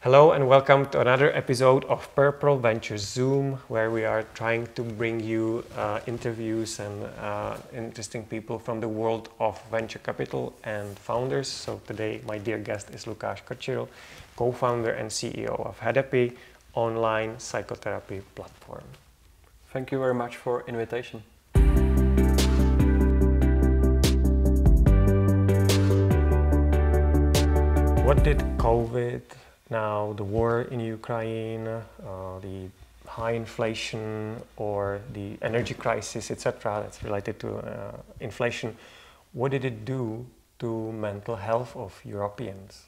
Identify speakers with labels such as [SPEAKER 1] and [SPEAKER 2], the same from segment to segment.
[SPEAKER 1] Hello and welcome to another episode of Purple Ventures Zoom, where we are trying to bring you interviews and interesting people from the world of venture capital and founders. So today my dear guest is Lukáš Krčil, co-founder and CEO of Hedepy, online psychotherapy platform.
[SPEAKER 2] Thank you very much for invitation.
[SPEAKER 1] What did COVID, now the war in Ukraine, the high inflation or the energy crisis, etc., that's related to inflation, what did it do to mental health of Europeans?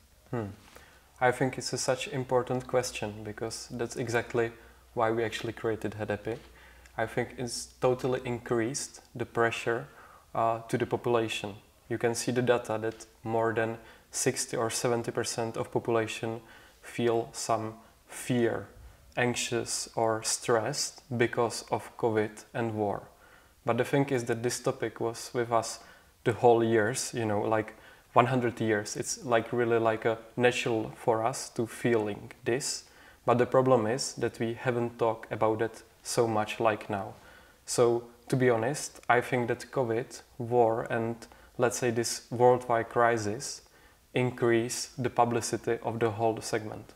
[SPEAKER 2] I think it's such an important question because that's exactly why we actually created Hedepy. I think it's totally increased the pressure to the population. You can see the data that more than 60 or 70% of population feel some fear, anxious or stressed because of COVID and war. But the thing is that this topic was with us the whole years, like 100 years. It's like really like a natural for us to feeling this. But the problem is that we haven't talked about it so much like now. So to be honest, I think that COVID, war and let's say this worldwide crisis increase the publicity of the whole segment.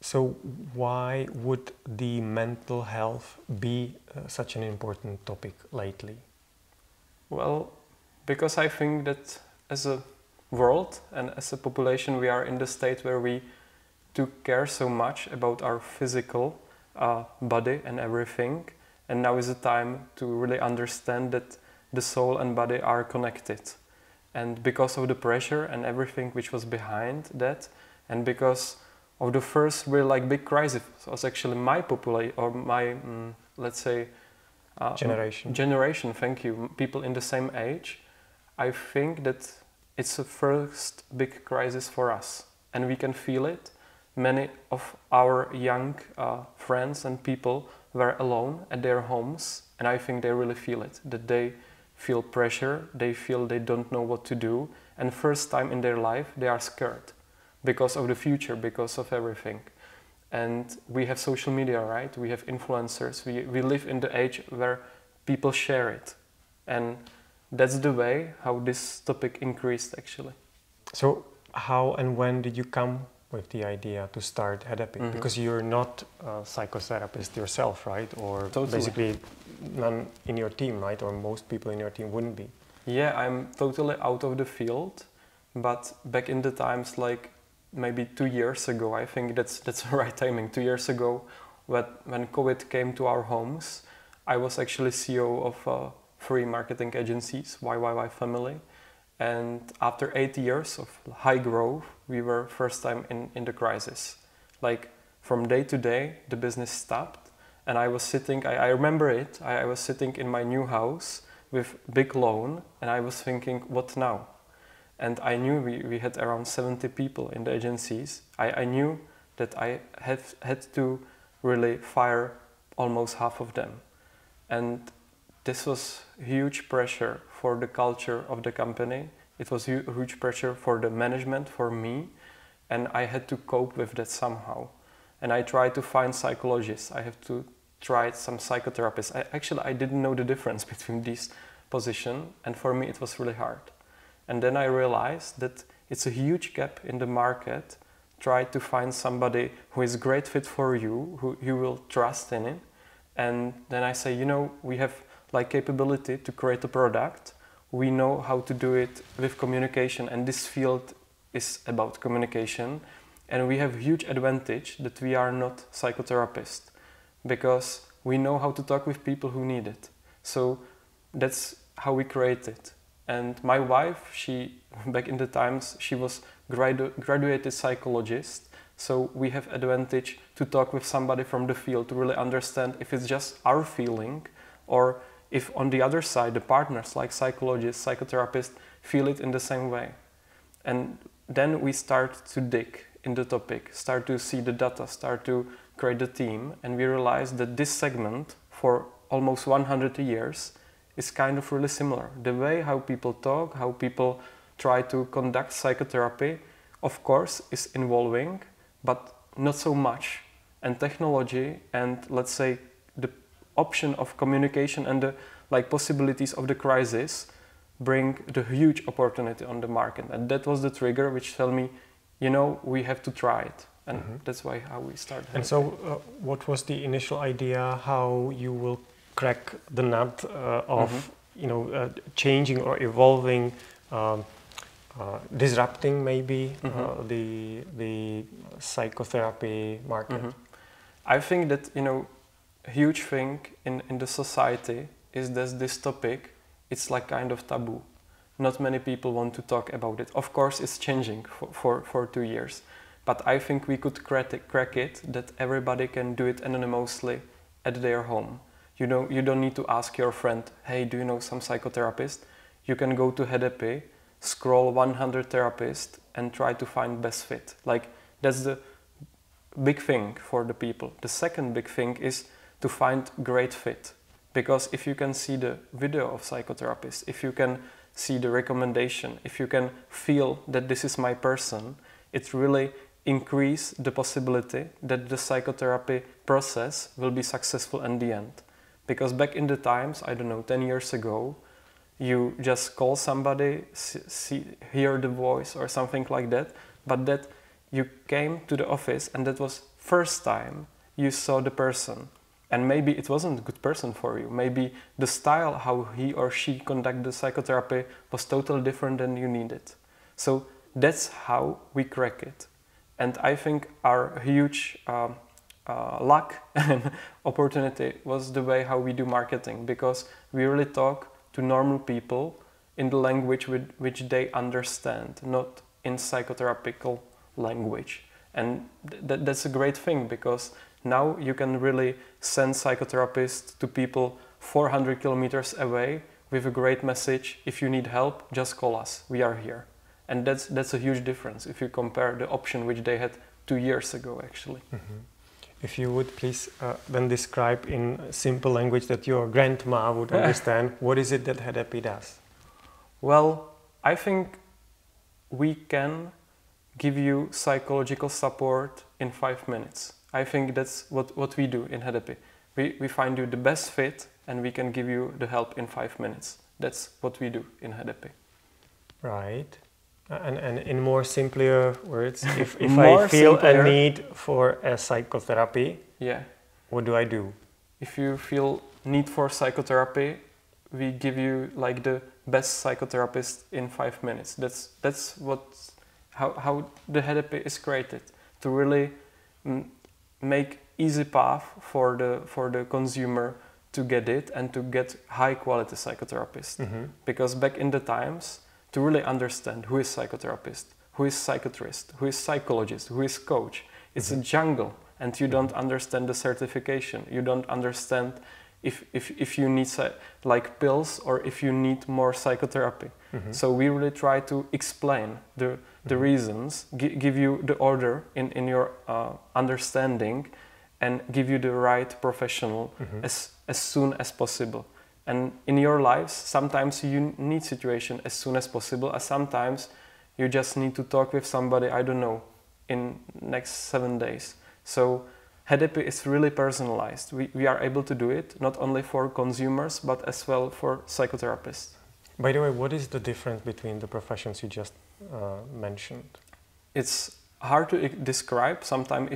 [SPEAKER 1] So why would the mental health be such an important topic lately?
[SPEAKER 2] Well, because I think that as a world and as a population we are in the state where we do care so much about our physical body and everything, and now is the time to really understand that the soul and body are connected. And because of the pressure and everything which was behind that, and because of the first really like big crisis was actually my population or my let's say generation, thank you, people in the same age, I think that it's the first big crisis for us and we can feel it. Many of our young friends and people were alone at their homes, and I think they really feel it, that they feel pressure, they feel they don't know what to do, and first time in their life they are scared because of the future, because of everything. And we have social media, right? We have influencers, we live in the age where people share it. And that's the way how this topic increased actually.
[SPEAKER 1] So how and when did you come with the idea to start Hedepy? Because you're not a psychotherapist yourself, right? Or
[SPEAKER 2] Totally.
[SPEAKER 1] Basically none in your team, right? Or most people in your team wouldn't be.
[SPEAKER 2] Yeah, I'm totally out of the field, but back in the times like maybe 2 years ago, I think that's the right timing, 2 years ago, when COVID came to our homes, I was actually CEO of 3 marketing agencies, YYY Family. And after 8 years of high growth, we were first time in the crisis. Like from day to day, the business stopped. And I was sitting, I remember it, I was sitting in my new house with big loan and I was thinking, what now? And I knew we had around 70 people in the agencies. I knew that I had to really fire almost half of them. And this was huge pressure for the culture of the company. It was huge pressure for the management, for me, and I had to cope with that somehow. And I tried to find psychologists. I have to try some psychotherapists. I didn't know the difference between these positions, and for me it was really hard. And then I realized that it's a huge gap in the market. Try to find somebody who is a great fit for you, who you will trust in it. And then I say, we have like capability to create a product. We know how to do it with communication, and this field is about communication. And we have huge advantage that we are not psychotherapists because we know how to talk with people who need it. So that's how we create it. And my wife, back in the times, she was graduated psychologist. So we have advantage to talk with somebody from the field to really understand if it's just our feeling or if on the other side, the partners like psychologists, psychotherapists feel it in the same way. And then we start to dig in the topic, start to see the data, start to create the team, and we realize that this segment for almost 100 years is kind of really similar. The way how people talk, how people try to conduct psychotherapy, of course, is evolving, but not so much. And technology and, let's say, the option of communication and the possibilities of the crisis bring the huge opportunity on the market. And that was the trigger which told me, we have to try it. And that's how we started.
[SPEAKER 1] And so what was the initial idea how you will crack the nut of changing or evolving, disrupting maybe the psychotherapy market?
[SPEAKER 2] I think that a huge thing in the society is that this topic, it's like kind of taboo. Not many people want to talk about it. Of course, it's changing for 2 years, but I think we could crack it that everybody can do it anonymously at their home. You don't need to ask your friend, hey, do you know some psychotherapist? You can go to Hedepy, scroll 100 therapists and try to find best fit. That's the big thing for the people. The second big thing is to find great fit. Because if you can see the video of psychotherapists, if you can see the recommendation, if you can feel that this is my person, it really increase the possibility that the psychotherapy process will be successful in the end. Because back in the times, 10 years ago, you just call somebody, hear the voice or something like that, but that you came to the office and that was first time you saw the person. And maybe it wasn't a good person for you. Maybe the style how he or she conduct the psychotherapy was totally different than you needed. So that's how we crack it. And I think our huge luck and opportunity was the way how we do marketing, because we really talk to normal people in the language which they understand, not in psychotherapical language. And that's a great thing, because now you can really send psychotherapists to people 400 kilometers away with a great message. If you need help, just call us. We are here. And that's a huge difference if you compare the option which they had 2 years ago, actually.
[SPEAKER 1] If you would please then describe in simple language that your grandma would understand, what is it that Hedepy does?
[SPEAKER 2] Well, I think we can give you psychological support in 5 minutes. I think that's what we do in Hedepy. We find you the best fit and we can give you the help in 5 minutes. That's what we do in Hedepy.
[SPEAKER 1] Right. And in more simpler words, if I feel a need for a psychotherapy, what do I do?
[SPEAKER 2] If you feel need for psychotherapy, we give you the best psychotherapist in 5 minutes. That's how the Hedepy is created, to really make easy path for the consumer to get it and to get high quality psychotherapist. Because back in the times, to really understand who is psychotherapist, who is psychiatrist, who is psychologist, who is coach, it's a jungle, and you don't understand the certification. You don't understand if you need pills or if you need more psychotherapy. So we really try to explain the reasons, give you the order in your understanding, and give you the right professional as soon as possible. And in your lives, sometimes you need situation as soon as possible, and sometimes you just need to talk with somebody, in next 7 days. So Hedepy is really personalized. We are able to do it not only for consumers, but as well for psychotherapists.
[SPEAKER 1] By the way, what is the difference between the professions you just mentioned?
[SPEAKER 2] It's hard to describe. Sometimes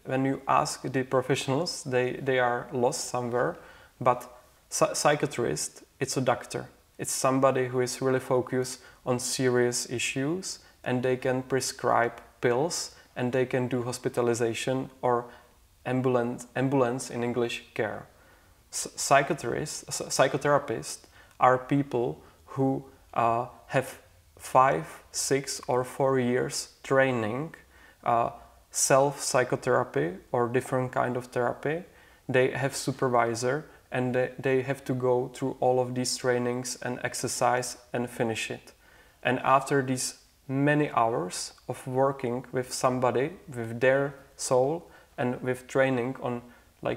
[SPEAKER 2] when you ask the professionals, they are lost somewhere. But psychiatrist, it's a doctor. It's somebody who is really focused on serious issues, and they can prescribe pills, and they can do hospitalization or ambulance in English care. Psychotherapists are people who have 5, 6 or 4 years training, self-psychotherapy or different kind of therapy. They have supervisor, and they have to go through all of these trainings and exercise and finish it. And after these many hours of working with somebody, with their soul, and with training on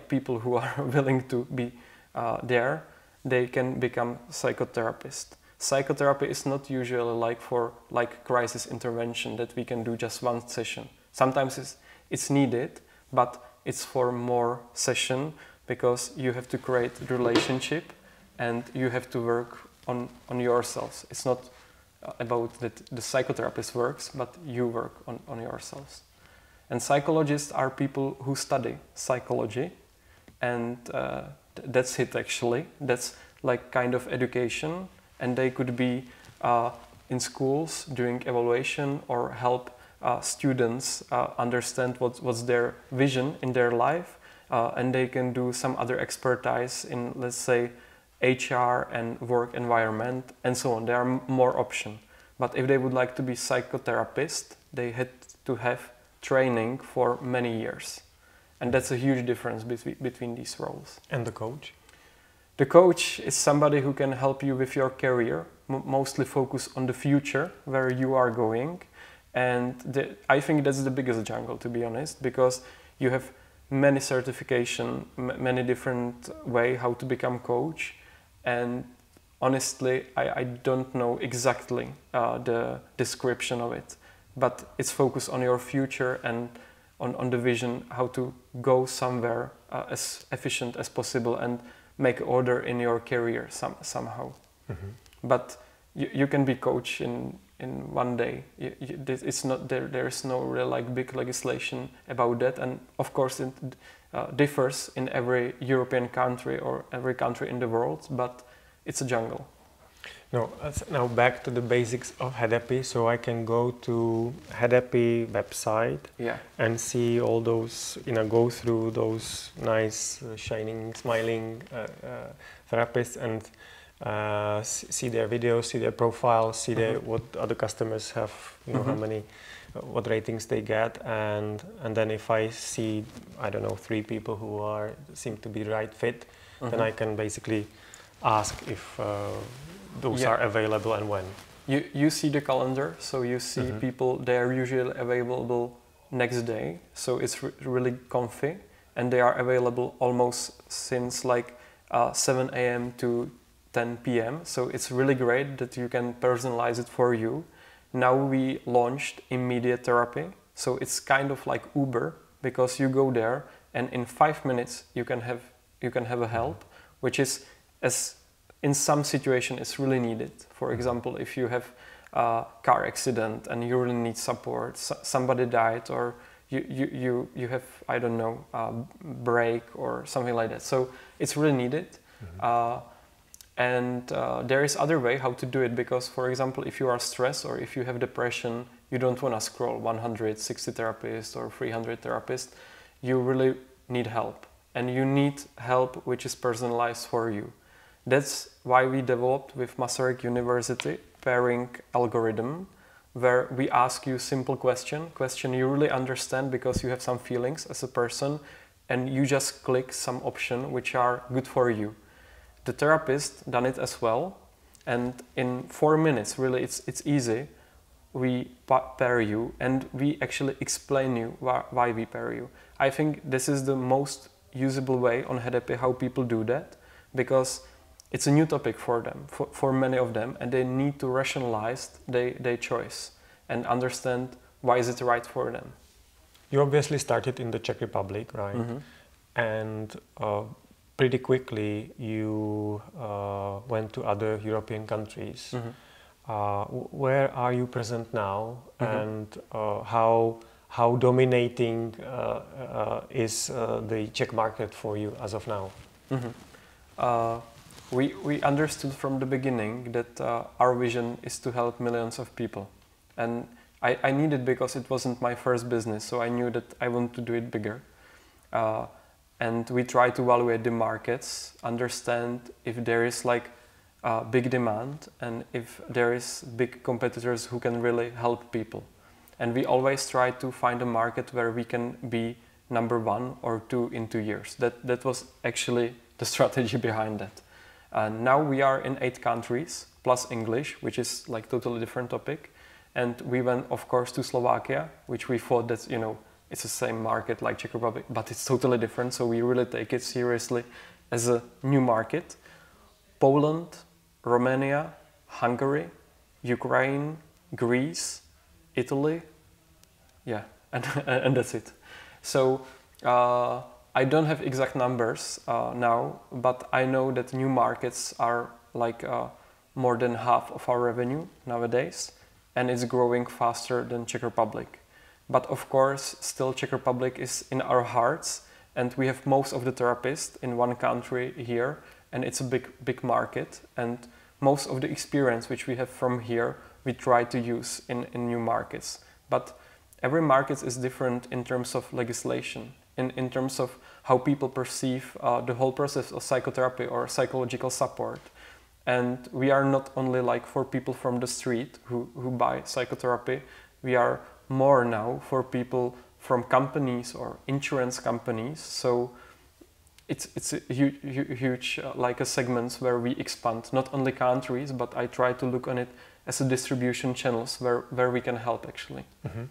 [SPEAKER 2] people who are willing to be there, they can become psychotherapist. Psychotherapy is not usually for crisis intervention that we can do just one session. Sometimes it's needed, but it's for more session because you have to create relationship and you have to work on yourselves. It's not about that the psychotherapist works, but you work on yourselves. And psychologists are people who study psychology, and that's it actually. That's like kind of education, and they could be in schools doing evaluation or help students understand what's their vision in their life, and they can do some other expertise in, let's say, HR and work environment and so on. There are more options. But if they would like to be psychotherapist, they had to have training for many years. And that's a huge difference between these roles.
[SPEAKER 1] And the coach?
[SPEAKER 2] The coach is somebody who can help you with your career, mostly focus on the future, where you are going. And I think that's the biggest jungle, to be honest, because you have many certification, many different way how to become coach. And honestly, I don't know exactly the description of it, but it's focused on your future and on the vision, how to go somewhere as efficient as possible and make order in your career somehow. Mm-hmm. But you can be coach in one day. It's not there is no real like big legislation about that, and of course it differs in every European country or every country in the world, but it's a jungle.
[SPEAKER 1] No, now back to the basics of Hedepy. So I can go to Hedepy website,
[SPEAKER 2] yeah,
[SPEAKER 1] and see all those, go through those nice, shining, smiling therapists and see their videos, see their profiles, see
[SPEAKER 2] mm-hmm.
[SPEAKER 1] what other customers have,
[SPEAKER 2] mm-hmm.
[SPEAKER 1] how many, what ratings they get, and then if I see, I don't know, 3 people who seem to be the right fit, mm-hmm. then I can basically ask if those
[SPEAKER 2] yeah.
[SPEAKER 1] are available and when.
[SPEAKER 2] You see the calendar, so you see mm-hmm. people, they are usually available next day, so it's really comfy, and they are available almost since like 7 a.m. to 10 p.m. So it's really great that you can personalize it for you. Now we launched immediate therapy, so it's kind of like Uber, because you go there and in 5 minutes you can have a help, which is, as in some situation, it's really needed. For example, if you have a car accident and you really need support, somebody died, or you have, I don't know, a break or something like that. So it's really needed. Mm-hmm. And there is other way how to do it, because, for example, if you are stressed or if you have depression, you don't want to scroll 160 therapists or 300 therapists. You really need help, and you need help which is personalized for you. That's why we developed with Masaryk University pairing algorithm, where we ask you simple question you really understand because you have some feelings as a person, and you just click some option which are good for you. The therapist done it as well, and in 4 minutes, really, it's easy. We pair you, and we actually explain you why we pair you. I think this is the most usable way on Hedepy how people do that, because it's a new topic for them, for many of them, and they need to rationalize their choice and understand why is it right for them.
[SPEAKER 1] You obviously started in the Czech Republic, right? Mm-hmm. And pretty quickly you went to other European countries. Mm-hmm. Where are you present now, mm-hmm. and how dominating is the Czech market for you as of now?
[SPEAKER 2] Mm-hmm. We understood from the beginning that our vision is to help millions of people, and I need it because it wasn't my first business, so I knew that I want to do it bigger. And we try to evaluate the markets, understand if there is like big demand and if there is big competitors who can really help people. And we always try to find a market where we can be number 1 or 2 in 2 years. That was actually the strategy behind that. Now we are in 8 countries, plus English, which is like totally different topic. And we went, of course, to Slovakia, which we thought that, it's the same market like Czech Republic, but it's totally different. So we really take it seriously as a new market. Poland, Romania, Hungary, Ukraine, Greece, Italy. Yeah, and that's it. So I don't have exact numbers now, but I know that new markets are like more than half of our revenue nowadays, and it's growing faster than Czech Republic. But of course, still Czech Republic is in our hearts, and we have most of the therapists in one country here, and it's a big market, and most of the experience which we have from here, we try to use in new markets. But every market is different in terms of legislation, in terms of how people perceive the whole process of psychotherapy or psychological support. And we are not only like for people from the street who buy psychotherapy, we are more now for people from companies or insurance companies. So it's a huge like a segments where we expand, not only countries, but I try to look on it as a distribution channels where we can help actually.
[SPEAKER 1] Mm-hmm.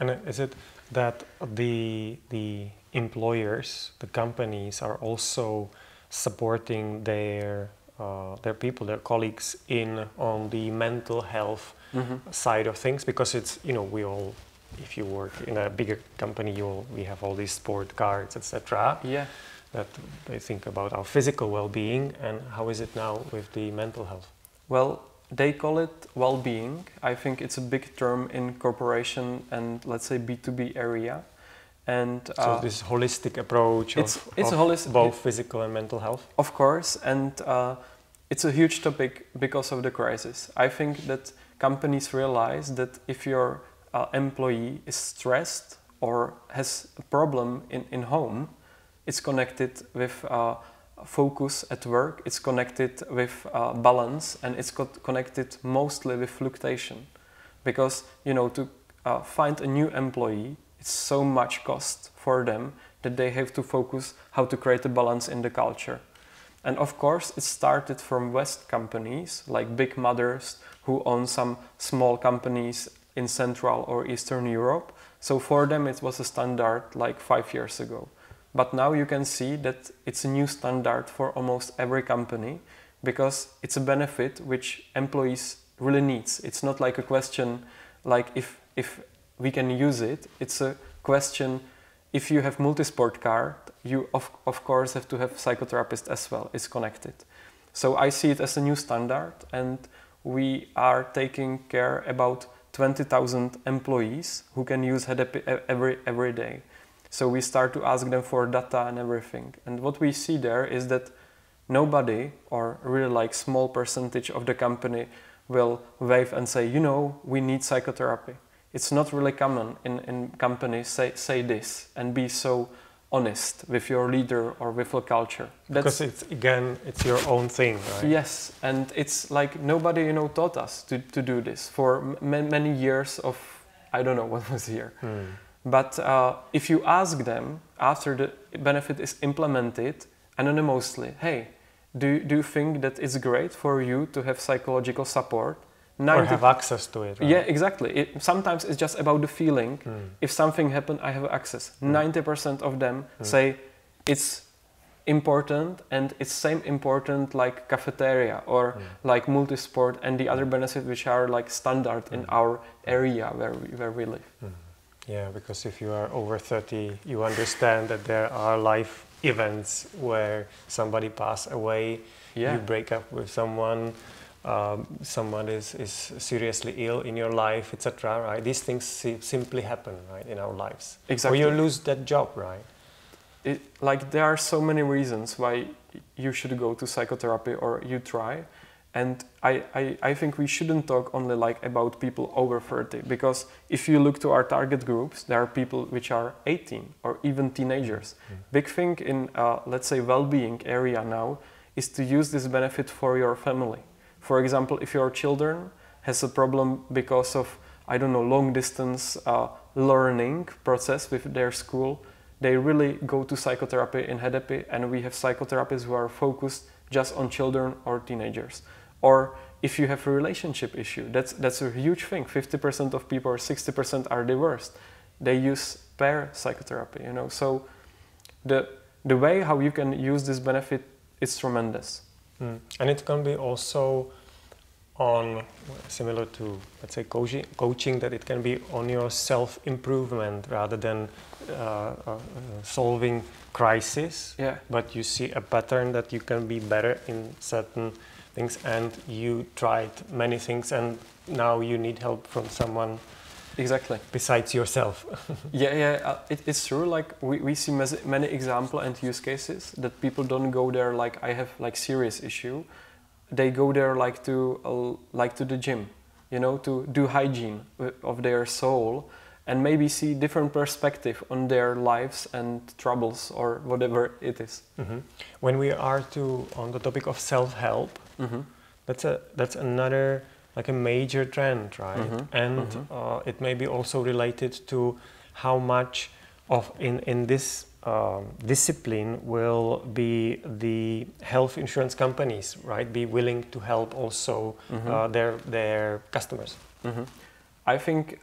[SPEAKER 1] And is it that the employers, the companies are also supporting their people, their colleagues on the mental health side of things? Because it's, we all, if you work in a bigger company, we have all these sport cards, etc.
[SPEAKER 2] Yeah.
[SPEAKER 1] That they think about our physical well-being. And how is it now with the mental health?
[SPEAKER 2] Well, they call it well-being. I think it's a big term in corporation and let's say B2B area. And
[SPEAKER 1] so this holistic approach of both physical and mental health?
[SPEAKER 2] Of course, and it's a huge topic because of the crisis. I think that companies realize that if your employee is stressed or has a problem in home, it's connected with focus at work, it's connected with balance, and it's connected mostly with fluctuation. Because, to find a new employee, it's so much cost for them that they have to focus how to create a balance in the culture. And of course, it started from West companies, like big mothers who own some small companies in Central or Eastern Europe. So for them, it was a standard like 5 years ago. But now you can see that it's a new standard for almost every company because it's a benefit which employees really needs. It's not like a question like if we can use it. It's a question, if you have multi-sport card, you of course have to have psychotherapist as well. It's connected. So I see it as a new standard, and we are taking care about 20,000 employees who can use Hedepy every day. So we start to ask them for data and everything. And what we see there is that nobody, or really like small percentage of the company, will wave and say, we need psychotherapy. It's not really common in companies say this and be so honest with your leader or with a culture.
[SPEAKER 1] Because it's your own thing, right?
[SPEAKER 2] Yes, and it's like nobody, taught us to do this for many years of, I don't know what was here. But if you ask them after the benefit is implemented anonymously, hey, do you think that it's great for you to have psychological support?
[SPEAKER 1] Or have access to it, right?
[SPEAKER 2] Yeah, exactly. Sometimes it's just about the feeling. If something happened, I have access. 90% of them say it's important, and it's same important like cafeteria or like multisport and the other benefits which are like standard in our area where we live.
[SPEAKER 1] Yeah, because if you are over 30, you understand that there are life events where somebody passes away, you break up with someone, someone is seriously ill in your life, etc. Right? These things simply happen, right, in our lives.
[SPEAKER 2] Exactly.
[SPEAKER 1] Or you lose that job, right?
[SPEAKER 2] There are so many reasons why you should go to psychotherapy or you try. And I think we shouldn't talk only like about people over 30, because if you look to our target groups, there are people which are 18 or even teenagers. Big thing in, let's say, well-being area now is to use this benefit for your family. For example, if your children has a problem because of, I don't know, long distance learning process with their school, they really go to psychotherapy in Hedepy, and we have psychotherapists who are focused just on children or teenagers. Or if you have a relationship issue, that's a huge thing. 50% of people or 60% are divorced. They use pair psychotherapy, So the way how you can use this benefit is tremendous.
[SPEAKER 1] And it can be also on, similar to, let's say, coaching, that it can be on your self-improvement rather than solving crisis.
[SPEAKER 2] Yeah.
[SPEAKER 1] But you see a pattern that you can be better in certain things, and you tried many things, and now you need help from someone.
[SPEAKER 2] Exactly.
[SPEAKER 1] Besides yourself.
[SPEAKER 2] It's true. Like we see many examples and use cases that people don't go there like I have like serious issue. They go there like to the gym, you know, to do hygiene of their soul, and maybe see different perspective on their lives and troubles or whatever it is.
[SPEAKER 1] Mm-hmm. When we are on the topic of self-help, that's another like a major trend, right? And it may be also related to how much of in this discipline will be the health insurance companies, right? Be willing to help also their customers.
[SPEAKER 2] I think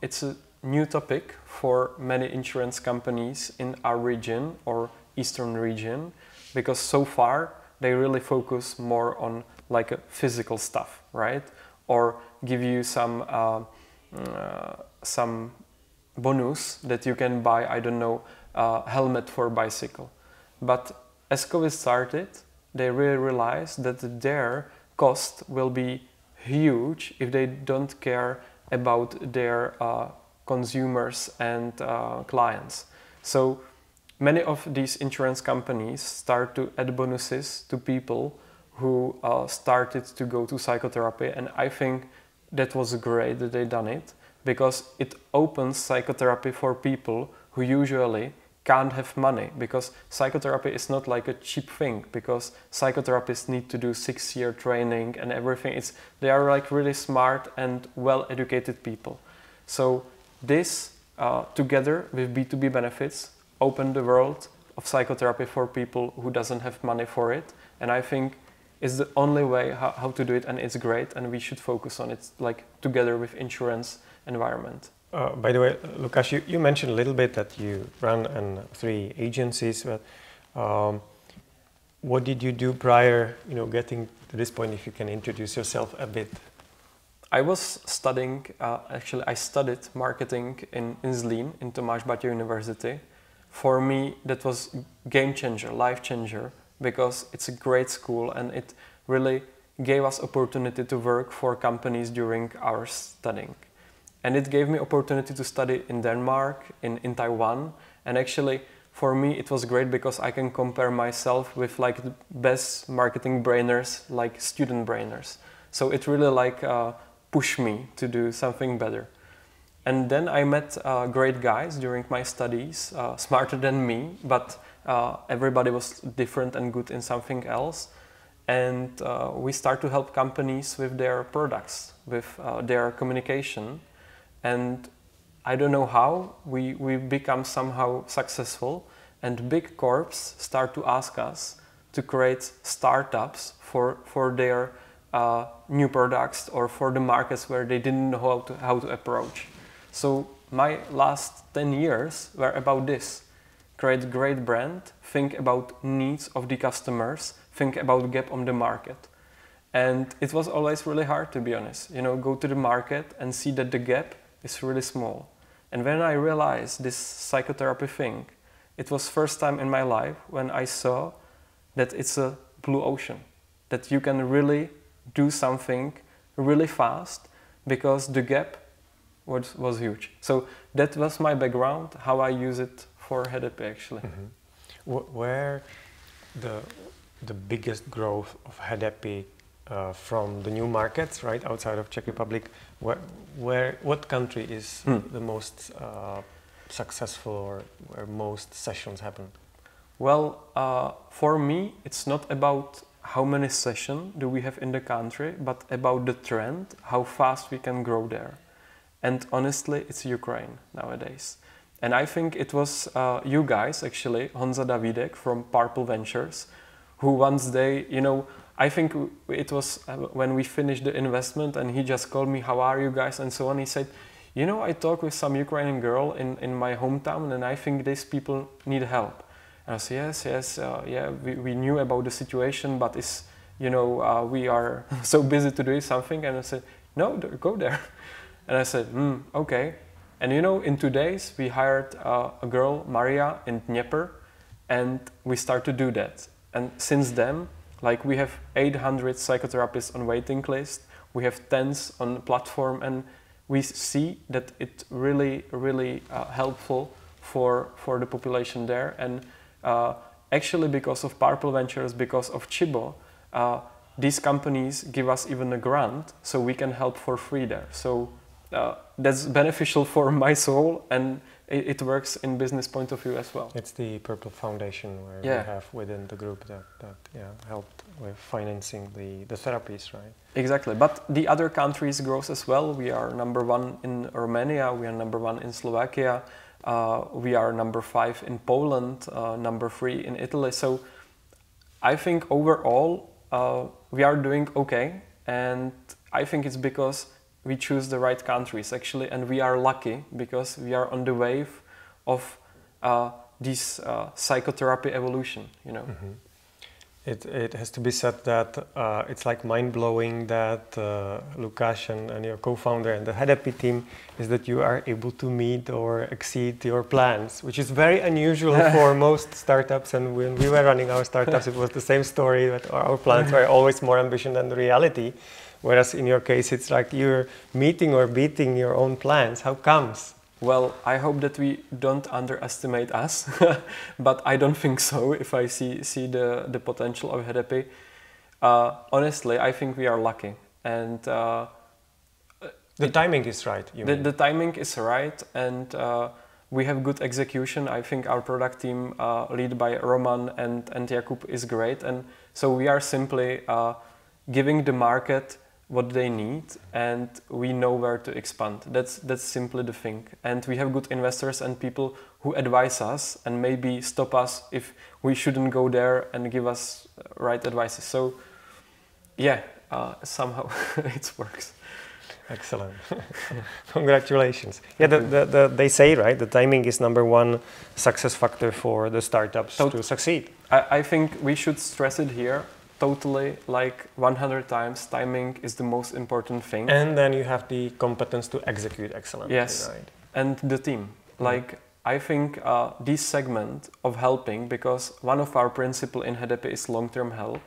[SPEAKER 2] it's a new topic for many insurance companies in our region or Eastern region, because so far they really focus more on like a physical stuff, right? Or give you some bonus that you can buy, I don't know, helmet for bicycle. But as COVID started, they really realized that their cost will be huge if they don't care about their consumers and clients. So many of these insurance companies start to add bonuses to people who started to go to psychotherapy, and I think that was great that they done it, because it opens psychotherapy for people who usually can't have money, because psychotherapy is not like a cheap thing, because psychotherapists need to do 6-year training and everything. They are like really smart and well-educated people. So this together with B2B benefits open the world of psychotherapy for people who doesn't have money for it, and I think it's the only way how to do it, and it's great, and we should focus on it like together with insurance environment.
[SPEAKER 1] By the way, Lukáš, you mentioned a little bit that you run 3 agencies, but what did you do prior, getting to this point? If you can introduce yourself a bit.
[SPEAKER 2] I was studying, actually I studied marketing in Zlín, in Tomáš Bati University. For me, that was game changer, life changer, because it's a great school and it really gave us opportunity to work for companies during our studying. And it gave me opportunity to study in Denmark, in Taiwan, and actually for me it was great because I can compare myself with like the best marketing brainers, like student brainers. So it really like pushed me to do something better. And then I met great guys during my studies, smarter than me, but everybody was different and good in something else. And we start to help companies with their products, with their communication. And I don't know how, we become somehow successful, and big corps start to ask us to create startups for their new products or for the markets where they didn't know how to approach. So my last 10 years were about this. Create great brand, think about needs of the customers, think about gap on the market. And it was always really hard, to be honest. Go to the market and see that the gap is really small. And when I realized this psychotherapy thing, it was first time in my life when I saw that it's a blue ocean, that you can really do something really fast because the gap was huge. So that was my background, how I use it for Hedepy actually.
[SPEAKER 1] Where the biggest growth of Hedepy from the new markets, right, outside of Czech Republic, what country is the most successful, or where most sessions happen?
[SPEAKER 2] Well, for me, it's not about how many sessions do we have in the country, but about the trend, how fast we can grow there. And honestly, it's Ukraine nowadays. And I think it was you guys, actually, Honza Davidek from Purple Ventures, who once they, I think it was when we finished the investment and he just called me, how are you guys, and so on. He said, I talked with some Ukrainian girl in my hometown and I think these people need help. And I said, yes, we knew about the situation, but we are so busy to do something. And I said, no, go there. And I said, okay. And in 2 days we hired a girl, Maria, in Dnieper, and we start to do that. And since then, like, we have 800 psychotherapists on waiting list, we have tens on platform, and we see that it's really, really helpful for the population there. And actually, because of Purple Ventures, because of Chibo, these companies give us even a grant, so we can help for free there. So that's beneficial for my soul, and it works in business point of view as well.
[SPEAKER 1] It's the Purple Foundation where we have within the group that helped with financing the therapies, right?
[SPEAKER 2] Exactly, but the other countries grows as well. We are number 1 in Romania, we are number 1 in Slovakia, we are number 5 in Poland, number 3 in Italy. So I think overall we are doing okay, and I think it's because we choose the right countries actually, and we are lucky because we are on the wave of this psychotherapy evolution,
[SPEAKER 1] Mm-hmm. It has to be said that it's like mind-blowing that Lukáš and your co-founder and the Hedepy team is that you are able to meet or exceed your plans, which is very unusual for most startups. And when we were running our startups, it was the same story, that our plans were always more ambitious than the reality. Whereas in your case, it's like you're meeting or beating your own plans. How comes?
[SPEAKER 2] Well, I hope that we don't underestimate us, but I don't think so if I see the potential of Hedepy. Honestly, I think we are lucky. And
[SPEAKER 1] the timing is right, you mean?
[SPEAKER 2] The timing is right, and we have good execution. I think our product team, led by Roman and Jakub, is great. And so we are simply giving the market what they need, and we know where to expand. That's simply the thing. And we have good investors and people who advise us and maybe stop us if we shouldn't go there and give us right advices. So yeah, somehow it works.
[SPEAKER 1] Excellent. Congratulations. Yeah, they say, right, the timing is number 1 success factor for the startups to succeed.
[SPEAKER 2] I think we should stress it here. Totally, like 100 times, timing is the most important thing.
[SPEAKER 1] And then you have the competence to execute excellently,
[SPEAKER 2] yes,
[SPEAKER 1] right?
[SPEAKER 2] And the team. Like, I think this segment of helping, because one of our principles in Hedepy is long-term help,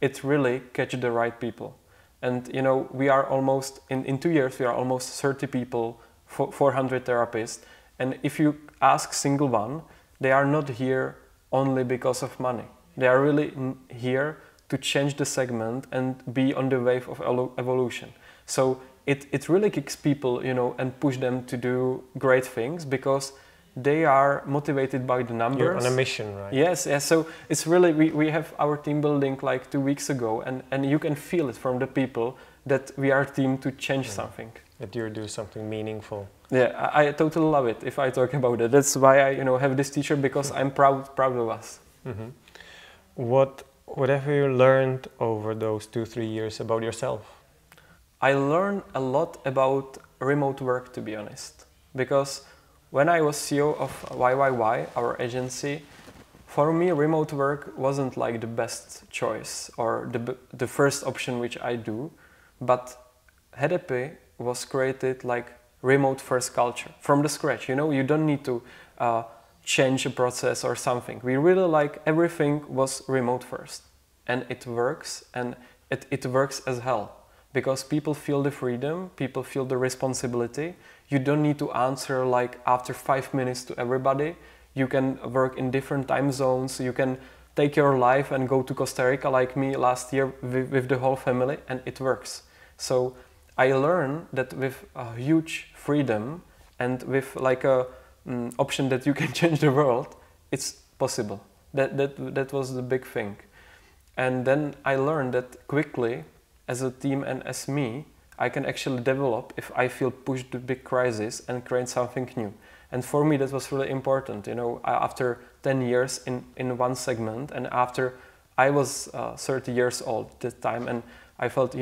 [SPEAKER 2] it really catch the right people. And we are almost, in 2 years, we are almost 30 people, 400 therapists. And if you ask single one, they are not here only because of money. They are really here to change the segment and be on the wave of evolution. So it really kicks people, and push them to do great things because they are motivated by the numbers.
[SPEAKER 1] You're on a mission, right?
[SPEAKER 2] Yes. So it's really, we have our team building like 2 weeks ago, and you can feel it from the people that we are a team to change something.
[SPEAKER 1] That you do something meaningful.
[SPEAKER 2] Yeah, I totally love it if I talk about it. That's why I have this t-shirt, because I'm proud of us.
[SPEAKER 1] Mm-hmm. What have you learned over those 2-3 years about yourself?
[SPEAKER 2] I learned a lot about remote work, to be honest, because when I was CEO of YYY, our agency, for me remote work wasn't like the best choice or the first option which I do, but Hedepy was created like remote first culture from the scratch. You don't need to change a process or something. We really like everything was remote first, and it works, and it works as hell because people feel the freedom, people feel the responsibility. You don't need to answer like after 5 minutes to everybody. You can work in different time zones. You can take your life and go to Costa Rica like me last year with the whole family, and it works. So I learned that with a huge freedom and with like a option that you can change the world, it's possible. That was the big thing. And then I learned that quickly, as a team and as me, I can actually develop if I feel pushed to big crisis and create something new. And for me, that was really important. After 10 years in one segment, and after I was 30 years old at that time, and I felt,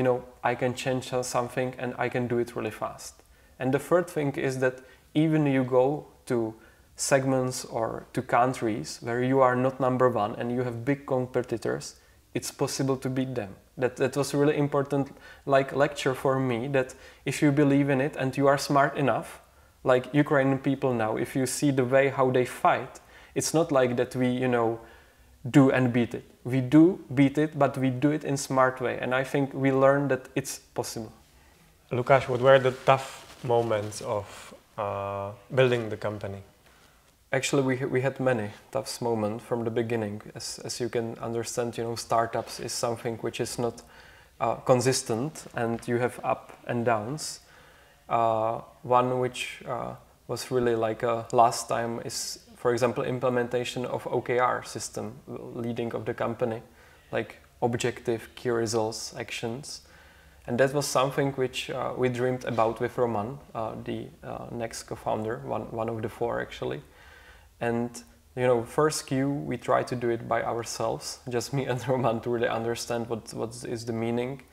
[SPEAKER 2] I can change something and I can do it really fast. And the third thing is that even you go to segments or to countries where you are not number one and you have big competitors, it's possible to beat them. That was a really important like lecture for me, that if you believe in it and you are smart enough, like Ukrainian people now, if you see the way how they fight, it's not like that we, you know, do and beat it. We do beat it, but we do it in smart way. And I think we learned that it's possible.
[SPEAKER 1] Lukáš, what were the tough moments of building the company?
[SPEAKER 2] Actually, we had many tough moments from the beginning. As you can understand, you know, startups is something which is not consistent, and you have up and downs. One which was really like last time is, for example, implementation of OKR system, leading of the company, like objective, key results, actions. And that was something which we dreamed about with Roman, the next co-founder, one of the four actually. And you know, first Q, we try to do it by ourselves, just me and Roman, to really understand what is the meaning.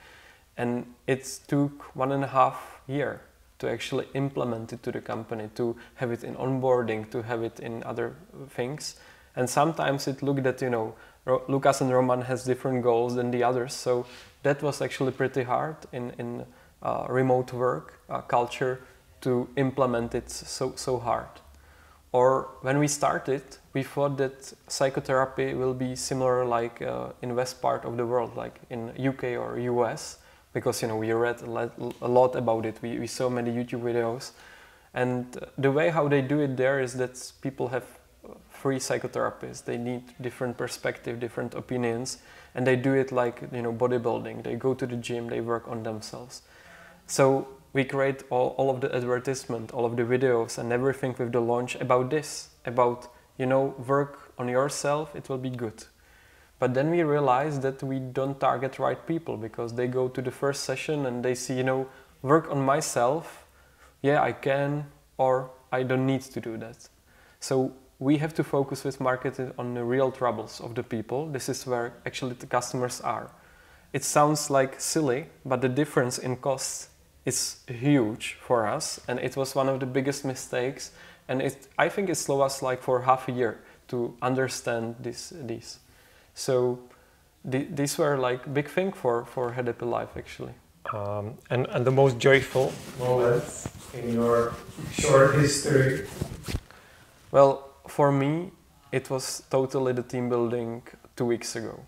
[SPEAKER 2] And it took 1.5 years to actually implement it to the company, to have it in onboarding, to have it in other things. And sometimes it looked that, you know, Lukáš and Roman has different goals than the others. So that was actually pretty hard in remote work culture to implement it so hard. Or when we started, we thought that psychotherapy will be similar like in west part of the world, like in UK or US, because you know we read a lot about it. We saw many YouTube videos, and the way how they do it there is that people have free psychotherapists. They need different perspective, different opinions, and they do it like, you know, bodybuilding. They go to the gym, they work on themselves. So we create all of the advertisement, all of the videos and everything with the launch about this, about, you know, work on yourself, it will be good. But then we realized that we don't target right people, because they go to the first session and they see, you know, work on myself, yeah, I can, or I don't need to do that. So we have to focus with marketing on the real troubles of the people. This is where actually the customers are. It sounds like silly, but the difference in costs is huge for us, and it was one of the biggest mistakes, and I think it slowed us like for half a year to understand this. So these were like big thing for Hedepy life actually.
[SPEAKER 1] And the most joyful moments in your short history?
[SPEAKER 2] Well, for me, it was totally the team building 2 weeks ago,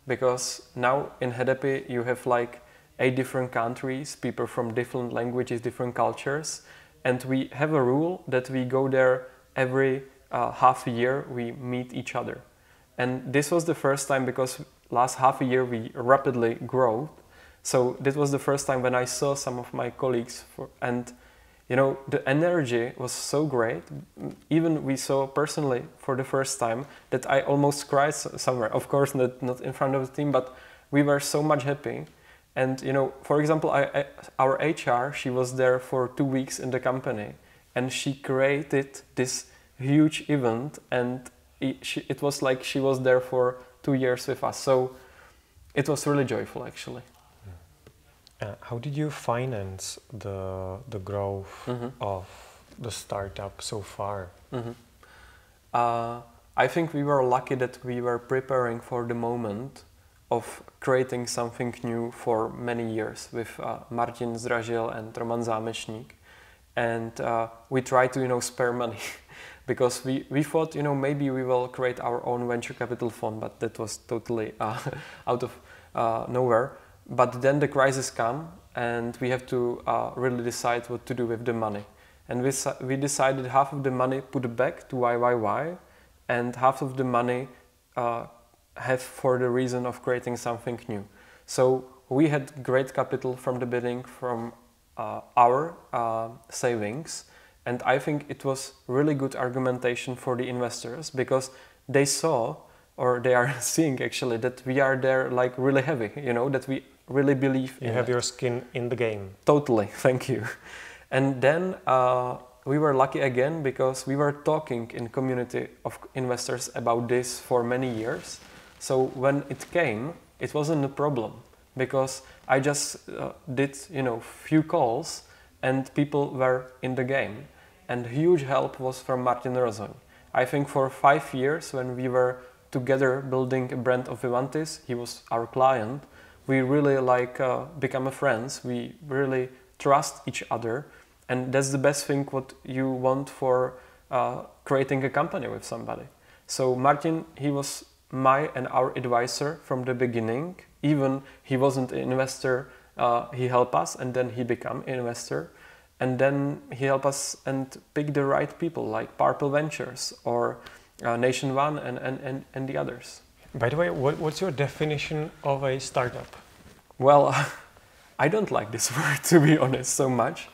[SPEAKER 2] because now in Hedepy you have like 8 different countries, people from different languages, different cultures, and we have a rule that we go there every half a year, we meet each other. And this was the first time, because last half a year we rapidly grew. So this was the first time when I saw some of my colleagues, and you know, the energy was so great. Even we saw personally for the first time that I almost cried somewhere. Of course, not in front of the team, but we were so much happy. And you know, for example, our HR, she was there for 2 weeks in the company, and she created this huge event, and it was like she was there for 2 years with us. So it was really joyful actually.
[SPEAKER 1] How did you finance the growth of the startup so far?
[SPEAKER 2] I think we were lucky that we were preparing for the moment of creating something new for many years with Martin Zdražil and Roman Zámečník, and we tried to, you know, spare money because we thought, you know, maybe we will create our own venture capital fund, but that was totally out of nowhere. But then the crisis came, and we have to really decide what to do with the money. And we decided half of the money put back to YYY, and half of the money have for the reason of creating something new. So we had great capital from the beginning from our savings, and I think it was really good argumentation for the investors, because they saw, or they are seeing actually, that we are there like really heavy, you know, that we really believe in it.
[SPEAKER 1] You have your skin in the game.
[SPEAKER 2] Totally, thank you. And then we were lucky again, because we were talking in community of investors about this for many years. So when it came, it wasn't a problem, because I just did, you know, few calls and people were in the game. And huge help was from Martin Rozoň. I think for 5 years when we were together building a brand of Vivantis, he was our client, we really become friends. We really trust each other, and that's the best thing what you want for creating a company with somebody. So Martin, he was my and our advisor from the beginning. Even he wasn't an investor, he helped us, and then he became an investor. And then he helped us and pick the right people like Purple Ventures or Nation One and the others.
[SPEAKER 1] By the way, what's your definition of a startup?
[SPEAKER 2] Well, I don't like this word, to be honest, so much,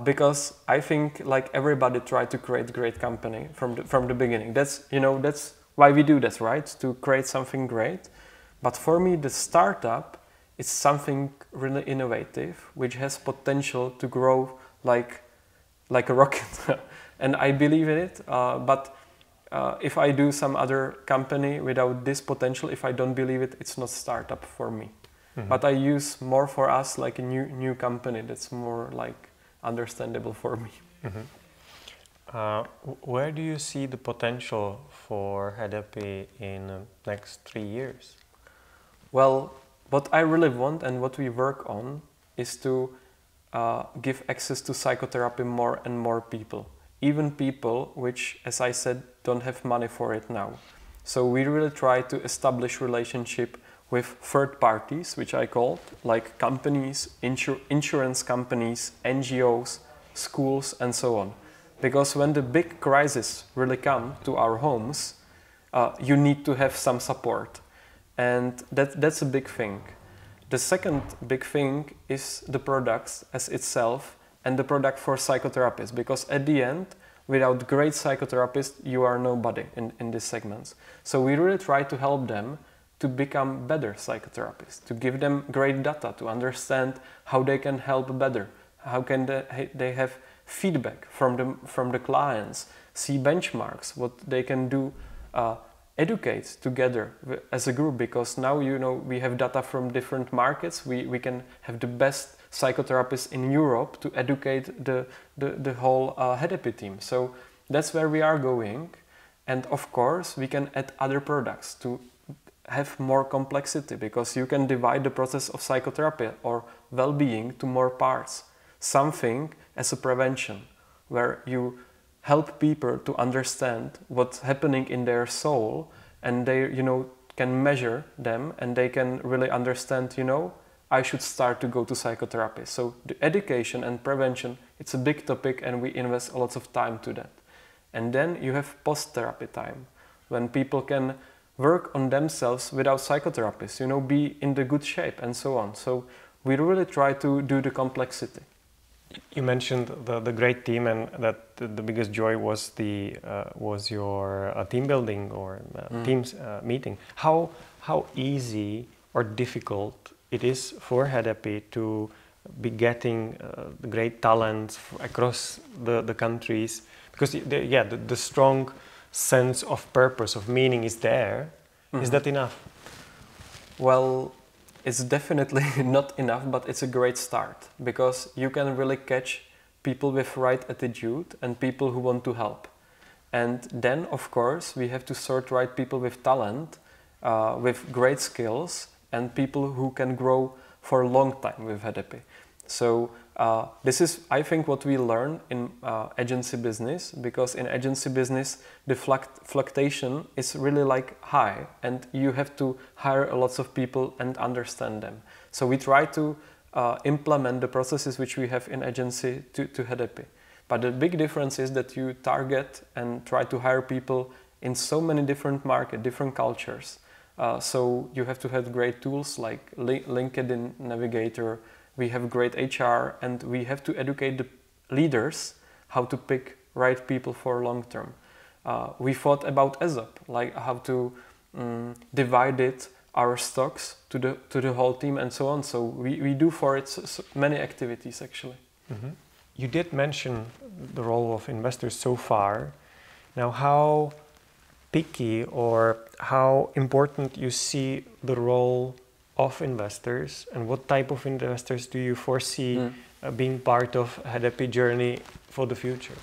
[SPEAKER 2] because I think like everybody tried to create a great company from the beginning. That's why we do that, right? To create something great. But for me, the startup is something really innovative, which has potential to grow like a rocket. And I believe in it. But if I do some other company without this potential, if I don't believe it, it's not startup for me. Mm-hmm. But I use more for us like a new company that's more like understandable for me.
[SPEAKER 1] Mm-hmm. Where do you see the potential for Hedepy in the next 3 years?
[SPEAKER 2] Well, what I really want and what we work on is to give access to psychotherapy more and more people. Even people which, as I said, don't have money for it now. So we really try to establish relationship with third parties, which I called, like companies, insurance companies, NGOs, schools, and so on. Because when the big crises really come to our homes, you need to have some support. And that's a big thing. The second big thing is the products as itself and the product for psychotherapists, because at the end, without great psychotherapists, you are nobody in these segments. So we really try to help them to become better psychotherapists, to give them great data, to understand how they can help better, how can they have feedback from the clients, see benchmarks, what they can do, educate together as a group, because now we have data from different markets. We can have the best psychotherapists in Europe to educate the whole Hedepy team. So that's where we are going, and of course we can add other products to have more complexity, because you can divide the process of psychotherapy or well-being to more parts. Something as a prevention, where you help people to understand what's happening in their soul, and they can measure them, and they can really understand, I should start to go to psychotherapy. So the education and prevention, it's a big topic, and we invest a lot of time to that. And then you have post-therapy time, when people can work on themselves without psychotherapists, be in the good shape and so on. So we really try to do the complexity.
[SPEAKER 1] You mentioned the great team, and that the biggest joy was your team building or teams meeting. How easy or difficult it is for Hedepy to be getting the great talents across the countries, because the strong sense of purpose, of meaning is there. Mm-hmm. Is that enough?
[SPEAKER 2] Well, it's definitely not enough, but it's a great start, because you can really catch people with right attitude and people who want to help. And then, of course, we have to sort right people with talent, with great skills, and people who can grow for a long time with Hedepy. So this is, I think, what we learn in agency business, because in agency business the fluctuation is really high, and you have to hire a lot of people and understand them. So we try to implement the processes which we have in agency to Hedepy. But the big difference is that you target and try to hire people in so many different markets, different cultures. So you have to have great tools like LinkedIn Navigator. We have great HR, and we have to educate the leaders how to pick right people for long term. We thought about ESOP, like how to divide our stocks to the whole team and so on. So we do for it so many activities actually.
[SPEAKER 1] Mm-hmm. You did mention the role of investors so far. Now, how picky or how important you see the role of investors, and what type of investors do you foresee being part of Hedepy journey for the future?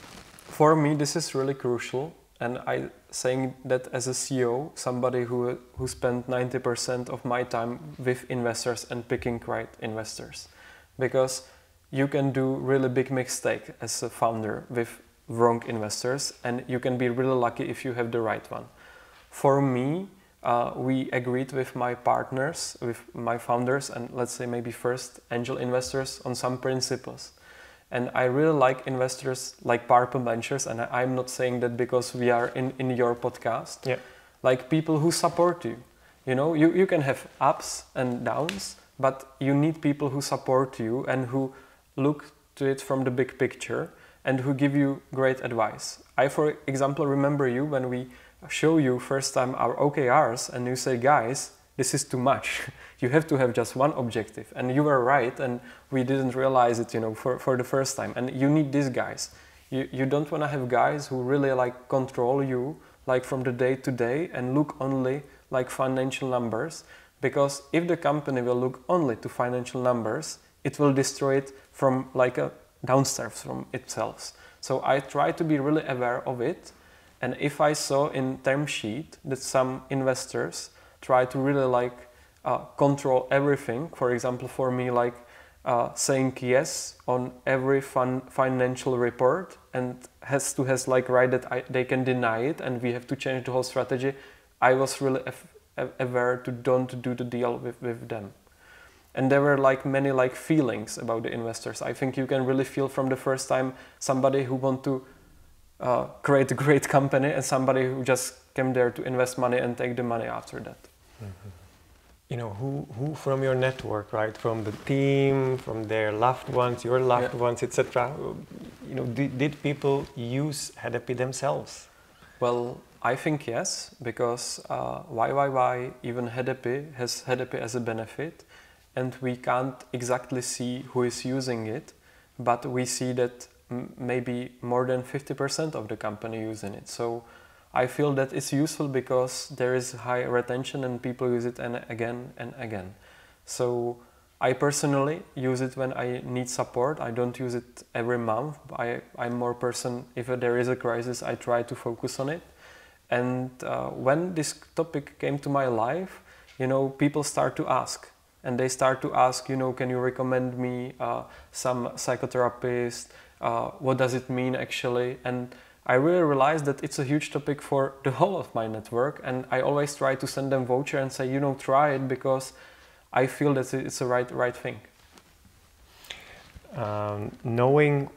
[SPEAKER 2] For me, this is really crucial, and I saying that as a CEO, somebody who spent 90% of my time with investors and picking right investors, because you can do really big mistake as a founder with wrong investors, and you can be really lucky if you have the right one. For me, we agreed with my partners, with my founders, and let's say maybe first angel investors on some principles. And I really like investors like Purple Ventures, and I'm not saying that because we are in your podcast.
[SPEAKER 1] Yeah.
[SPEAKER 2] Like people who support you. You know, you can have ups and downs, but you need people who support you and who look to it from the big picture and who give you great advice. I, for example, remember you when we show you first time our OKRs and you say, guys, this is too much. You have to have just one objective. And you were right, and we didn't realize it, you know, for the first time. And you need these guys. You don't want to have guys who really like control you, like from the day to day, and look only like financial numbers. Because if the company will look only to financial numbers, it will destroy it from like a downstairs from itself. So I try to be really aware of it. And if I saw in term sheet that some investors try to really like control everything, for example, for me, like saying yes on every financial report and has like right that they can deny it and we have to change the whole strategy, I was really aware to don't do the deal with them. And there were like many like feelings about the investors. I think you can really feel from the first time somebody who want to create a great company and somebody who just came there to invest money and take the money after that.
[SPEAKER 1] Mm-hmm. You know, who from your network, right? From the team, from their loved ones, your loved ones, etc. You know, did people use Hedepy themselves?
[SPEAKER 2] Well, I think yes, because why even Hedepy has Hedepy as a benefit, and we can't exactly see who is using it, but we see that maybe more than 50% of the company using it. So I feel that it's useful because there is high retention and people use it again and again. So I personally use it when I need support. I don't use it every month. I'm more person, if there is a crisis, I try to focus on it. And when this topic came to my life, you know, people start to ask. And they start to ask, you know, can you recommend me some psychotherapist? What does it mean actually? And I really realized that it's a huge topic for the whole of my network, and I always try to send them voucher and say, you know, try it because I feel that it's the right thing.
[SPEAKER 1] Knowing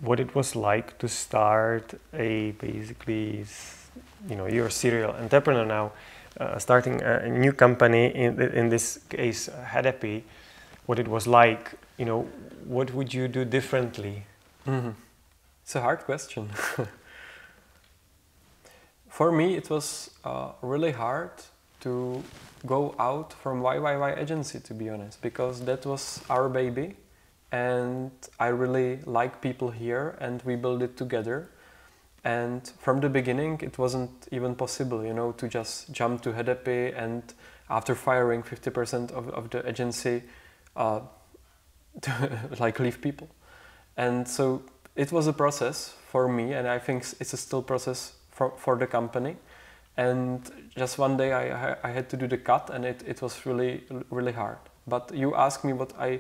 [SPEAKER 1] what it was like to start basically, you know, you're a serial entrepreneur now, starting a new company, in this case Hedepy, what it was like, you know, what would you do differently?
[SPEAKER 2] Mm-hmm. It's a hard question. For me, it was really hard to go out from YYY agency, to be honest, because that was our baby, and I really like people here, and we built it together. And from the beginning, it wasn't even possible, you know, to just jump to Hedepy and after firing 50% of the agency, to like leave people. And so it was a process for me, and I think it's a still process for the company. And just one day I had to do the cut, and it was really hard. But you asked me what I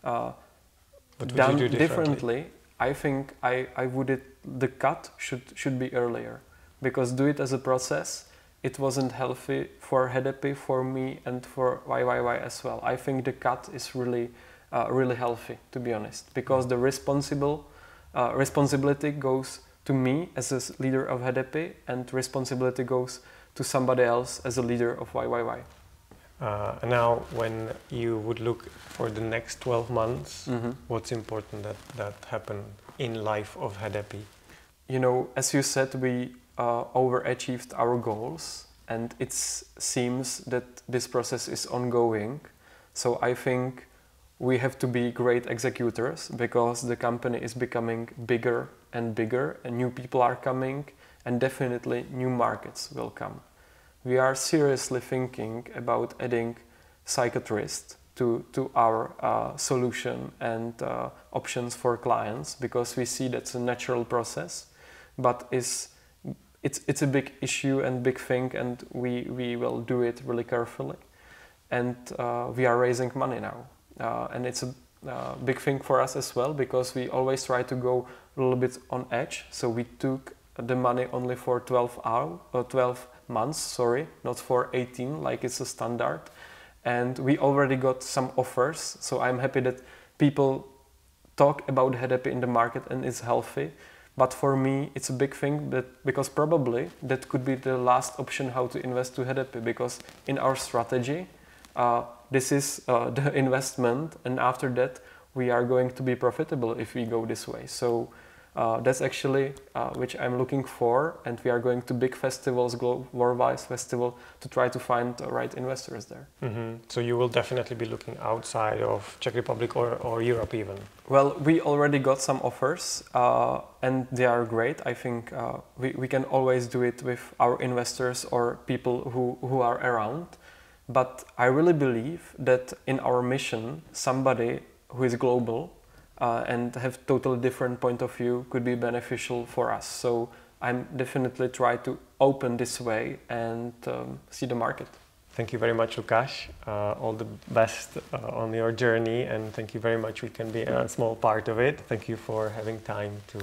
[SPEAKER 2] done differently. I think I would the cut should be earlier, because do it as a process. It wasn't healthy for Hedepy, for me, and for YYY as well. I think the cut is really healthy, to be honest, because the responsibility goes to me as a leader of Hedepy, and responsibility goes to somebody else as a leader of YYY.
[SPEAKER 1] Now, when you would look for the next 12 months, what's important that happen in life of Hedepy?
[SPEAKER 2] You know, as you said, we overachieved our goals, and it seems that this process is ongoing. So I think we have to be great executors, because the company is becoming bigger and bigger, and new people are coming, and definitely new markets will come. We are seriously thinking about adding psychiatrist to our solution and options for clients, because we see that's a natural process, but is it's a big issue and big thing, and we will do it really carefully. And we are raising money now, and it's a big thing for us as well, because we always try to go a little bit on edge. So we took the money only for 12 months, sorry, not for 18 like it's a standard. And we already got some offers, so I'm happy that people talk about Hedepy in the market and it's healthy. But for me, it's a big thing, because probably that could be the last option how to invest to Hedepy, because in our strategy, this is the investment, and after that we are going to be profitable if we go this way. So that's actually which I'm looking for, and we are going to big festivals, worldwide festival, to try to find the right investors there.
[SPEAKER 1] So you will definitely be looking outside of Czech Republic or Europe even?
[SPEAKER 2] Well, we already got some offers, and they are great. I think we can always do it with our investors or people who are around. But I really believe that in our mission, somebody who is global and have totally different point of view could be beneficial for us. So I'm definitely try to open this way and see the market.
[SPEAKER 1] Thank you very much, Lukáš. All the best on your journey, and thank you very much. We can be a small part of it. Thank you for having time to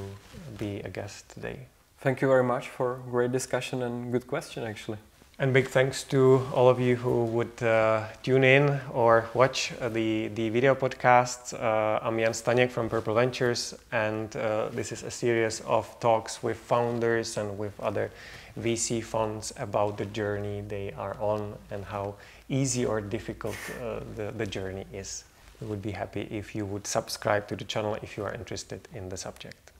[SPEAKER 1] be a guest today.
[SPEAKER 2] Thank you very much for great discussion and good question, actually.
[SPEAKER 1] And big thanks to all of you who would tune in or watch the video podcast. I'm Jan Staněk from Purple Ventures, and this is a series of talks with founders and with other VC funds about the journey they are on and how easy or difficult the journey is. We would be happy if you would subscribe to the channel if you are interested in the subject.